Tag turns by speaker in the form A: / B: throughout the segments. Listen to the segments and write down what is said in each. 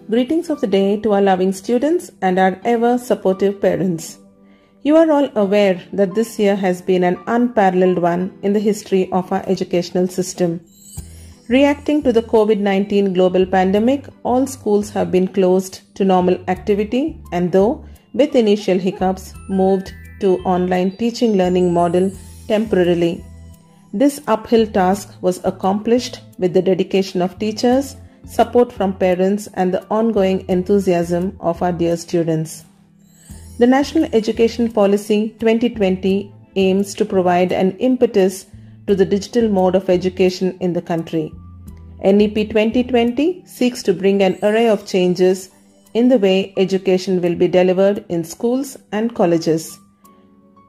A: Greetings of the day to our loving students and our ever supportive parents. You are all aware that this year has been an unparalleled one in the history of our educational system. Reacting to the COVID-19 global pandemic, all schools have been closed to normal activity and though with initial hiccups moved to online teaching learning model temporarily. This uphill task was accomplished with the dedication of teachers, support from parents and the ongoing enthusiasm of our dear students. The National Education Policy 2020 aims to provide an impetus to the digital mode of education in the country. NEP 2020 seeks to bring an array of changes in the way education will be delivered in schools and colleges.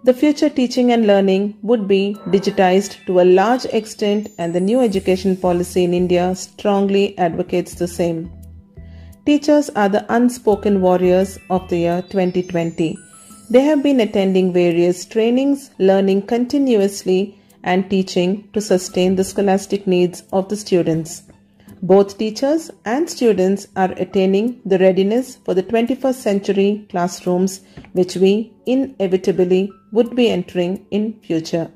A: The future teaching and learning would be digitized to a large extent and the new education policy in India strongly advocates the same. Teachers are the unspoken warriors of the year 2020. They have been attending various trainings, learning continuously and teaching to sustain the scholastic needs of the students. Both teachers and students are attaining the readiness for the 21st century classrooms which we inevitably would be entering in future.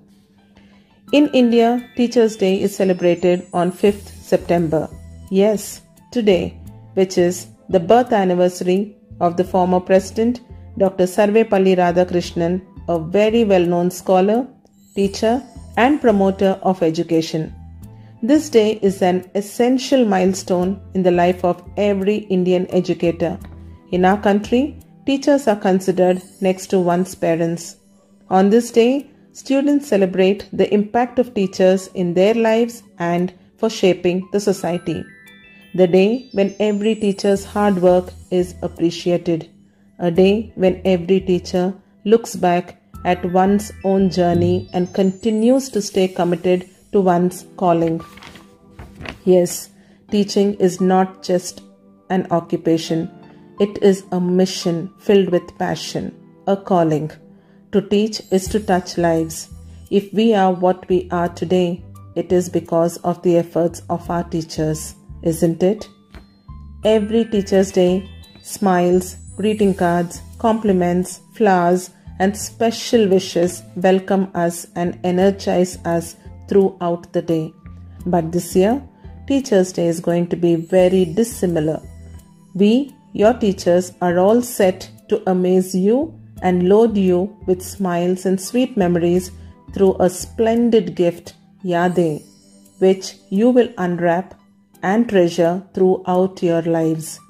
A: In India, Teachers' Day is celebrated on 5th September. Yes, today, which is the birth anniversary of the former President Dr. Sarvepalli Radhakrishnan, a very well-known scholar, teacher and promoter of education. This day is an essential milestone in the life of every Indian educator. In our country, teachers are considered next to one's parents. On this day, students celebrate the impact of teachers in their lives and for shaping the society. The day when every teacher's hard work is appreciated. A day when every teacher looks back at one's own journey and continues to stay committed to one's calling. Yes, teaching is not just an occupation. It is a mission filled with passion, a calling. To teach is to touch lives. If we are what we are today, it is because of the efforts of our teachers, isn't it? Every Teachers' Day, smiles, greeting cards, compliments, flowers, and special wishes welcome us and energize us throughout the day. But this year, Teachers' Day is going to be very dissimilar. We, your teachers, are all set to amaze you and load you with smiles and sweet memories through a splendid gift, Yadein, which you will unwrap and treasure throughout your lives.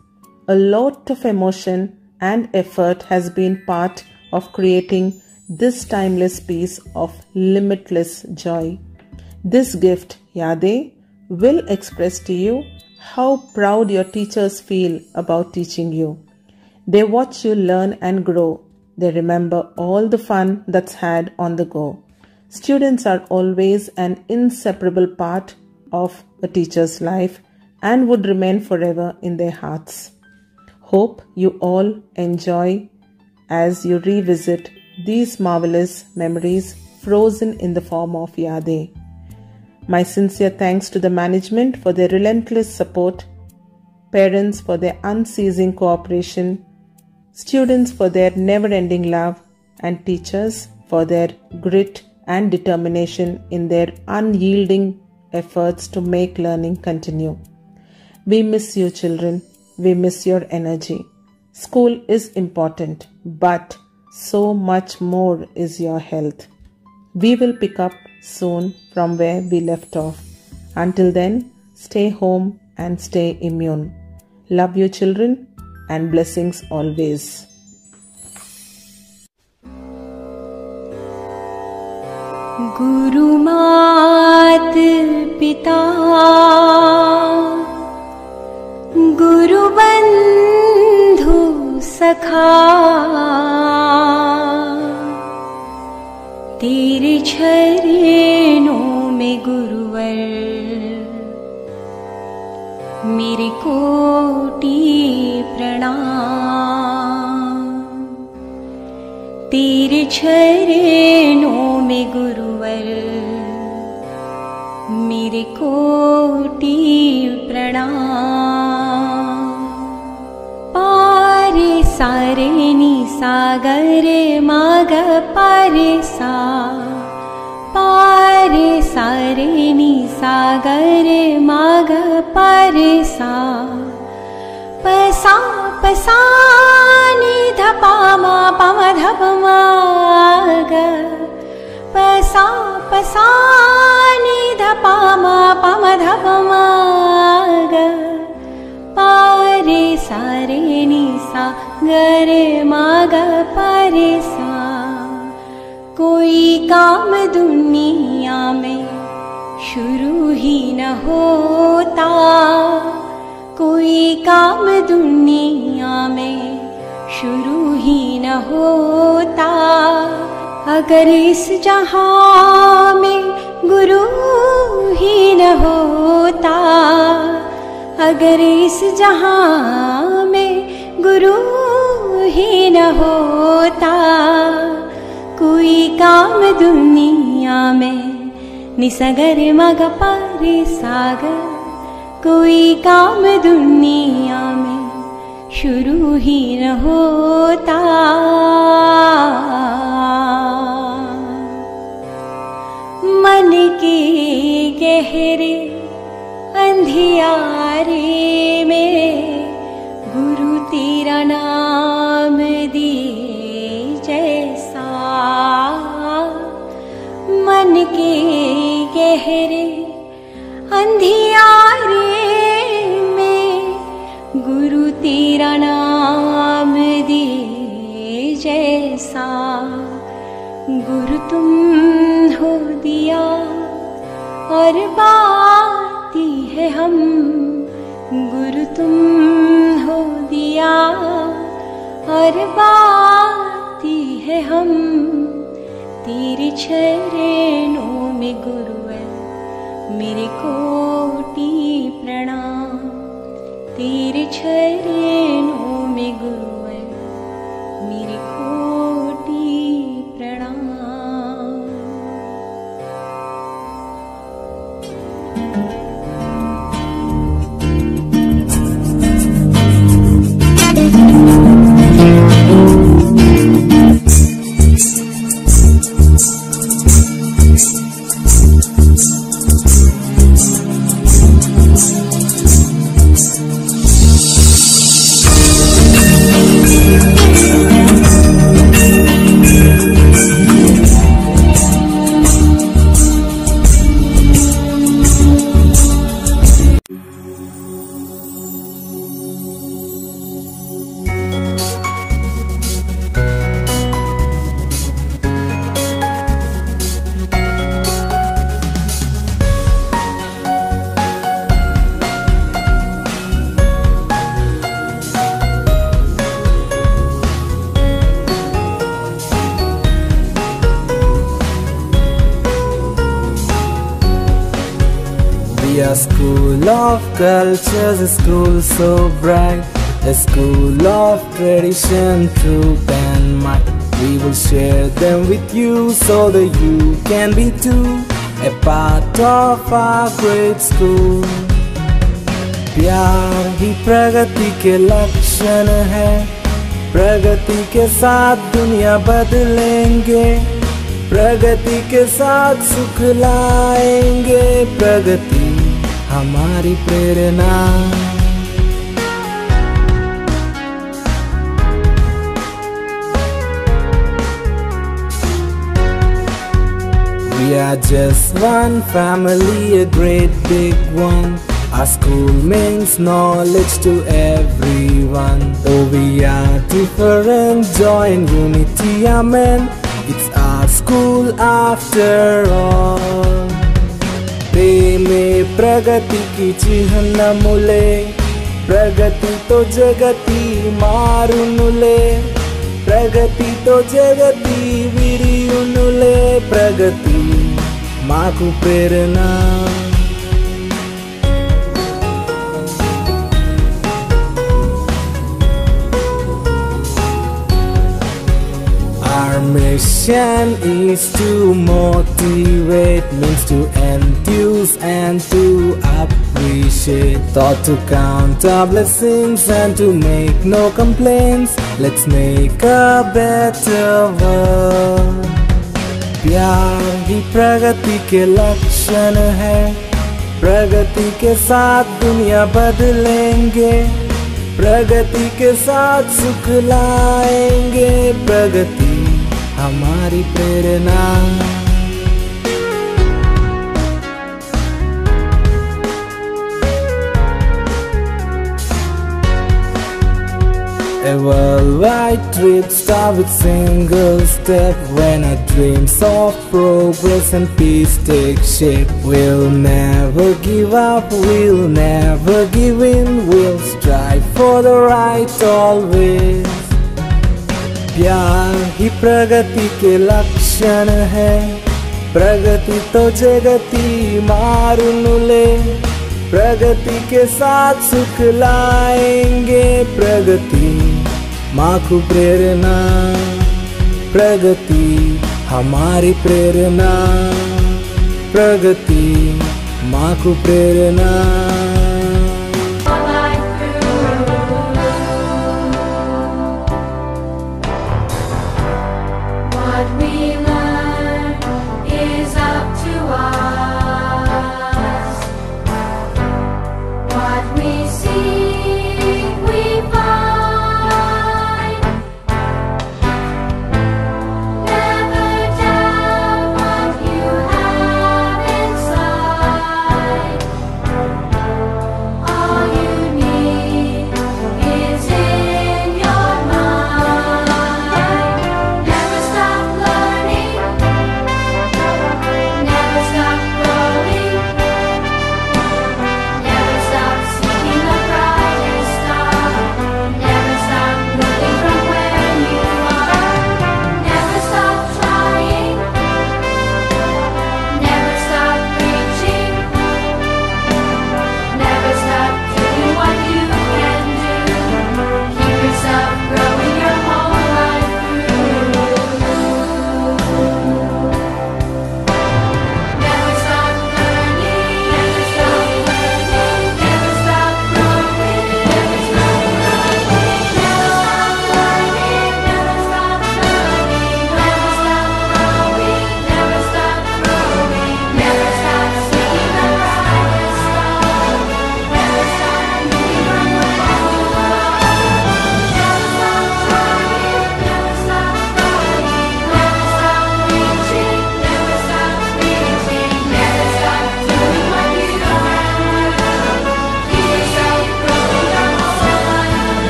A: A lot of emotion and effort has been part of creating this timeless piece of limitless joy. This gift, Yadein, will express to you how proud your teachers feel about teaching you. They watch you learn and grow. They remember all the fun that's had on the go. Students are always an inseparable part of a teacher's life and would remain forever in their hearts. Hope you all enjoy as you revisit these marvelous memories frozen in the form of Yadein. My sincere thanks to the management for their relentless support, parents for their unceasing cooperation, students for their never-ending love, and teachers for their grit and determination in their unyielding efforts to make learning continue. We miss you, children. We miss your energy. School is important, but so much more is your health. We will pick up soon from where we left off. Until then, stay home and stay immune. Love you, children, and blessings always.
B: Guru Mat Pita, Guru Bandhu Sakha, तेरे चरणों में गुरुवर मेरे कोटि प्रणाम। तेरे चरणों में गुरुवर मेरे कोटि प्रणाम। सा रे नि सा ग रे मा ग पा रे सा रे नि सा ग रे मा ग पा रे सा प सा नि ध पा मा ध प मा ग प सा नि ध पा मा ध प मा ग पा रे सा रे नि सा ग रे मा ग पा रे सा। कोई काम दुनिया में शुरू ही न होता, कोई काम दुनिया में शुरू ही न होता, अगर इस जहां में गुरु ही न होता, अगर इस जहां में गुरु ही न होता, कोई काम दुनिया में निसगर मग पारे सागर, कोई काम दुनिया में शुरू ही न होता। मन के गहरे अंधियारे में गुरु तेरा नाम दिए जैसा, मन के गहरे अंधियारे में गुरु तेरा नाम दिए जैसा, गुरु तुम हो दिया और बाती है हम, गुरु तुम हो दिया और बाती है हम, तेरे चरणों में गुरुवर मेरे कोटि प्रणाम, तेरे चरणों में गुरुवर मेरे कोटि प्रणाम।
C: A school of cultures, a school so bright, a school of tradition, truth and might. We will share them with you so that you can be too a part of our great school. प्यार ही प्रगति के लक्षण है, प्रगति के साथ दुनिया बदलेंगे, प्रगति के साथ सुख लाएंगे, प्रगति हमारी प्रेरणा। We are just one family, a great big one. Our school means knowledge to everyone. Though we are different, joy and unity, amen. It's our school after all. प्रेमे प्रगति की चिह्नमुले, प्रगति तो जगति मारुनुले, प्रगति तो जगति विरियुनुले, प्रगति माकु प्रेरणा। Our mission mission is to motivate, means to enthuse and to appreciate. Thought to count our blessings and to make no complaints. Let's make a better world. प्यार ही प्रगति के लक्षण है, प्रगति के साथ दुनिया बदलेंगे, प्रगति के साथ सुख लाएंगे, प्रगति हमारी प्रेरणा। A worldwide trip start with single step. When our dreams of progress and peace take shape, we'll never give up, we'll never give in, we'll strive for the right always. प्यार ही प्रगति के लक्षण है, प्रगति तो जगति मारुनुले, प्रगति के साथ सुख लाएंगे, प्रगति माखु प्रेरणा, प्रगति हमारी प्रेरणा, प्रगति माखु प्रेरणा।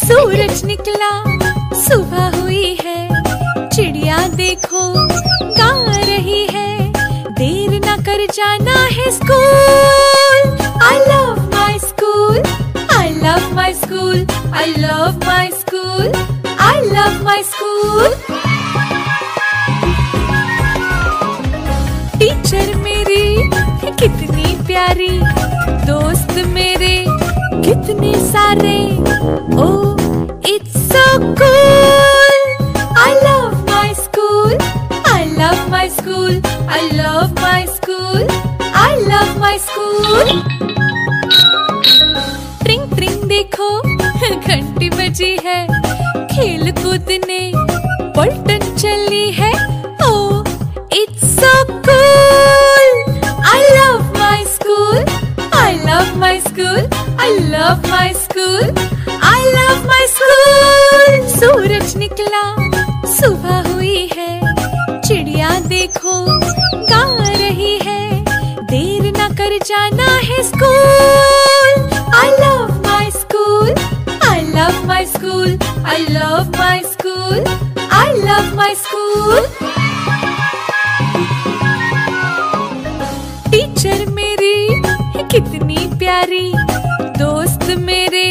B: सूरज निकला, सुबह हुई है, चिड़िया देखो गा रही है, देर न कर जाना है school. I love my school, I love my school, I love my school, I love my school। Teacher मेरी कितनी प्यारी, दोस्त मेरे कितने सारे, oh it's so cool। I love my school, I love my school, I love my school। कर जाना है school. I love my school, I love my school, I love my school, I love my school। Teacher मेरी कितनी प्यारी, दोस्त मेरे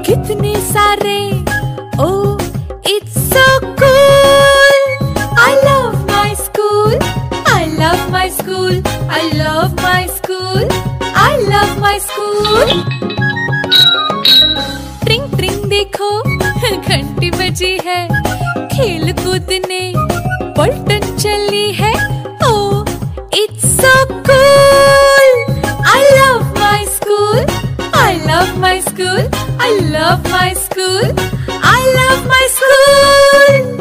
B: कितने सारे, oh it's so cool। I love my school, I love my school, I love my school, I love my school। ट्रिंग ट्रिंग देखो घंटी बजी है, खेल कूद ने पलटन चली है, oh it's so cool। I love my school, I love my school, I love my school, I love my school।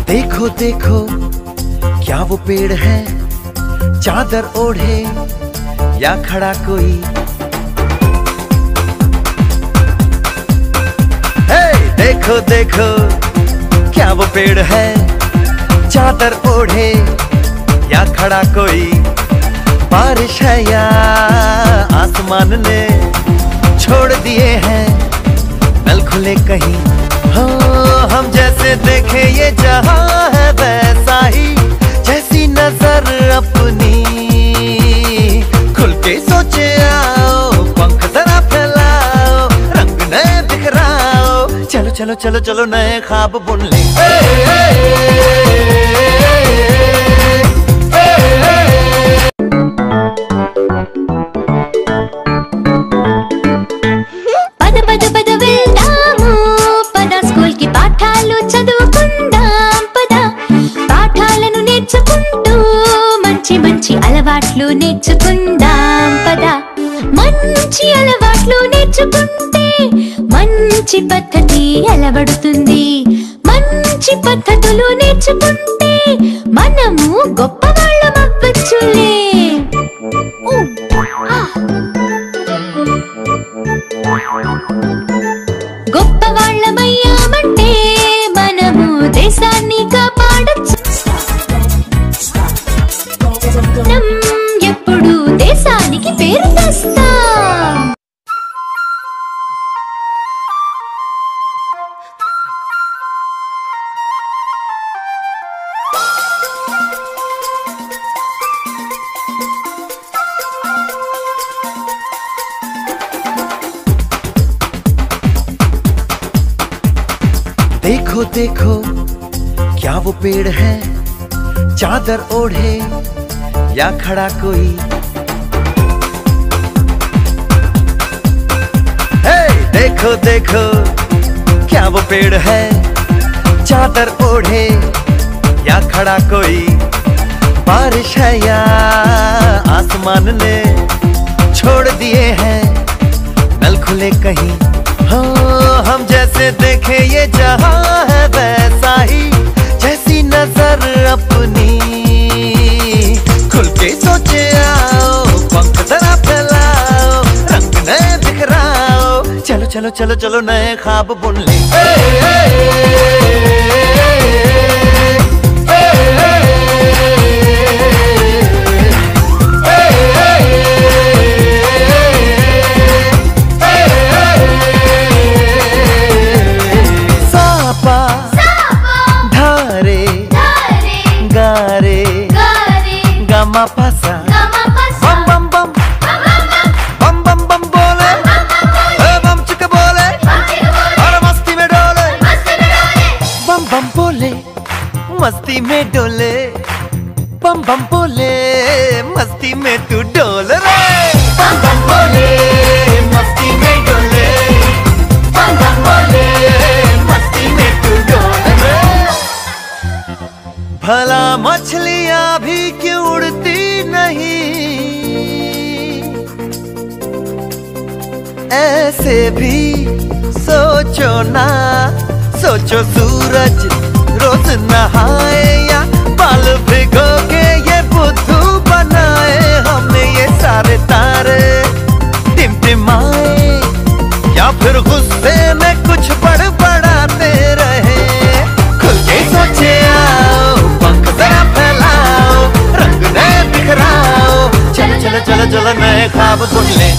D: देखो देखो क्या वो पेड़ है, चादर ओढ़े या खड़ा कोई। हे देखो देखो क्या वो पेड़ है, चादर ओढ़े या खड़ा कोई। बारिश है या आसमान ने छोड़ दिए हैं नल खुले कहीं। हाँ हम जैसे देखे ये जहां है वैसा ही, जैसी नजर अपनी खुल के सोचे आओ, पंख जरा फैलाओ, रंग नए बिखराओ, चलो चलो चलो चलो नए ख्वाब बुन ले।
E: పద పద పద వెళ్దాము పద, స్కూల్ కి పాఠాలు చదువుకుందాం పద। పాఠాలను నేర్చుకుంటూ మంచి మంచి అలవాట్లు నేర్చుకుందాం పద। మంచి అలవాట్లు నేర్చుకుంటే మంచి పద్ధతి అలవడుతుంది, మంచి పద్ధతులు నేర్చుకుంటే మనము గొప్పవాళ్ళం అవ్వచ్చులే। గొప్పవాళ్ళమయ్యామంటే మనము దేశాన్ని కాపాడచ్చు, ఎప్పుడు దేశానికి పేరు తెస్తాం।
D: देखो देखो क्या वो पेड़ है, चादर ओढ़े या खड़ा कोई। हे देखो देखो क्या वो पेड़ है, चादर ओढ़े या खड़ा कोई। बारिश है या आसमान ने छोड़ दिए हैं नल खुले कहीं। हाँ हम जैसे देखे ये जहां है वैसा ही, जैसी नजर अपनी खुल के सोचे आओ, पंख जरा फैलाओ, रंग नए बिखराओ, चलो चलो चलो चलो नए ख्वाब बुन ले। पासा बम बम बम बम बम बम बोले, बम चिक बोले, और मस्ती में डोले, बम बम बोले मस्ती में डोले, बम बम बोले मस्ती में तू डोल रे। बम बम बोले मस्ती में डोले, बम बम बोले मस्ती में तू डोल रे। भला मछलियां भी क्यों उड़ती नहीं, ऐसे भी सोचो ना, सोचो सूरज रोज नहाए या बाल भिगो के ये बुद्धू बनाए, हमें ये सारे तारे टिमटिमाए या फिर गुस्से में कुछ बड़बड़ाते रहे। खुल के सोचे आओ, पंख जरा फैलाओ, रंग नए बिखराओ, चलो चलो चलो चलो नए ख्वाब बुन ले।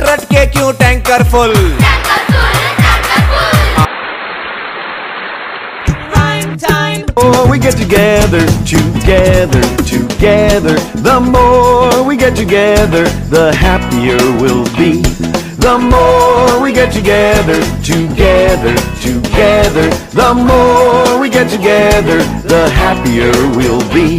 D: रट के क्यों tanker full,
F: Oh, we get together, together, together. The more we get together, the happier we'll be. The more we get together, together, together. The more we get together, the happier we'll be.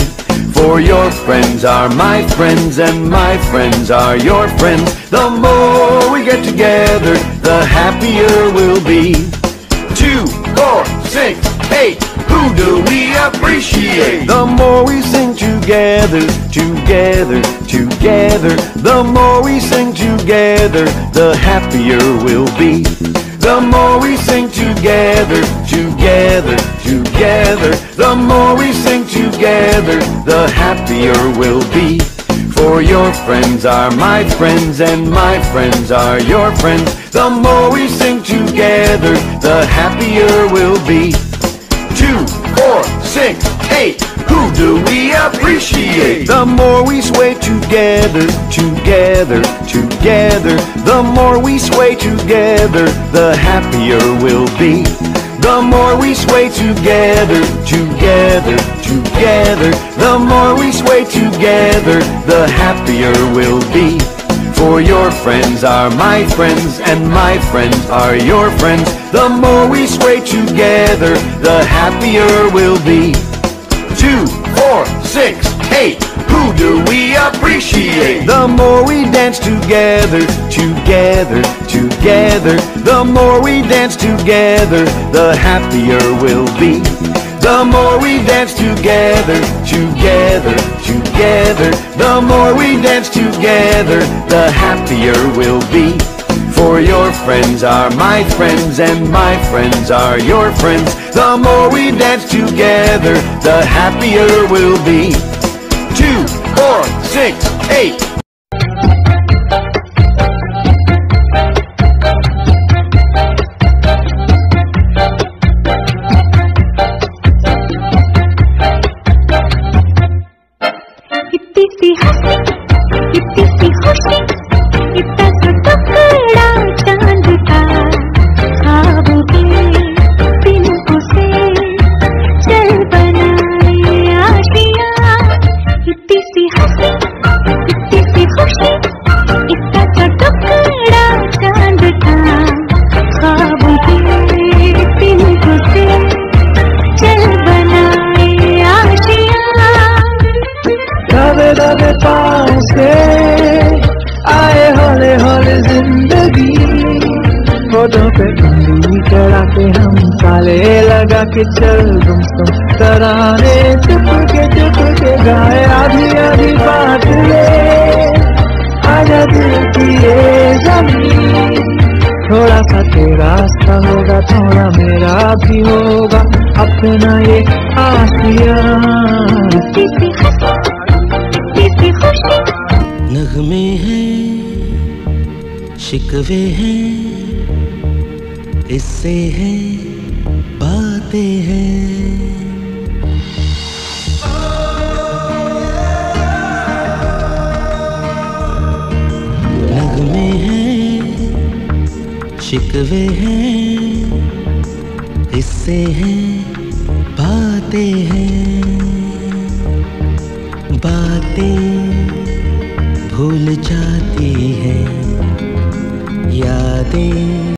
F: For your friends are my friends and my friends are your friends. The more we get together, the happier we'll be. 2, 4, 6, 8. Who do we appreciate? The more we sing together, together, together. The more we sing together, the happier we'll be. The more we sing together, together, together. The more we sing together, the happier we'll be. For your friends are my friends and my friends are your friends. The more we sing together, the happier we'll be. 2, 4, 6, 8. Who do we appreciate? The more we sway together, together, together. The more we sway together, the happier we'll be. The more we sway together, together, together. The more we sway together, the happier we'll be. For your friends are my friends and my friends are your friends. The more we sway together, the happier we'll be. 2, 4, 6, 8. Who do we appreciate? The more we dance together, together, together. The more we dance together, the happier we'll be. The more we dance together, together, together. The more we dance together, the happier we'll be. For your friends are my friends and my friends are your friends. The more we dance together, the happier we'll be. 2, 4, 6, 8. आए हौले हौले जिंदगी, photo पे उंगली चढ़ा के हम ताले लगा के चल गुमसुम तराने चुप के गाए आधी आधी बात ले आजा दिल की ये जमीन। थोड़ा सा तेरा रास्ता होगा थोड़ा मेरा भी होगा अपना ये आशिया।
G: नगमे हैं, शिकवे हैं, इससे हैं, बातें हैं। नगमे हैं, शिकवे हैं, इससे हैं, बातें हैं। बातें भूल जाती है,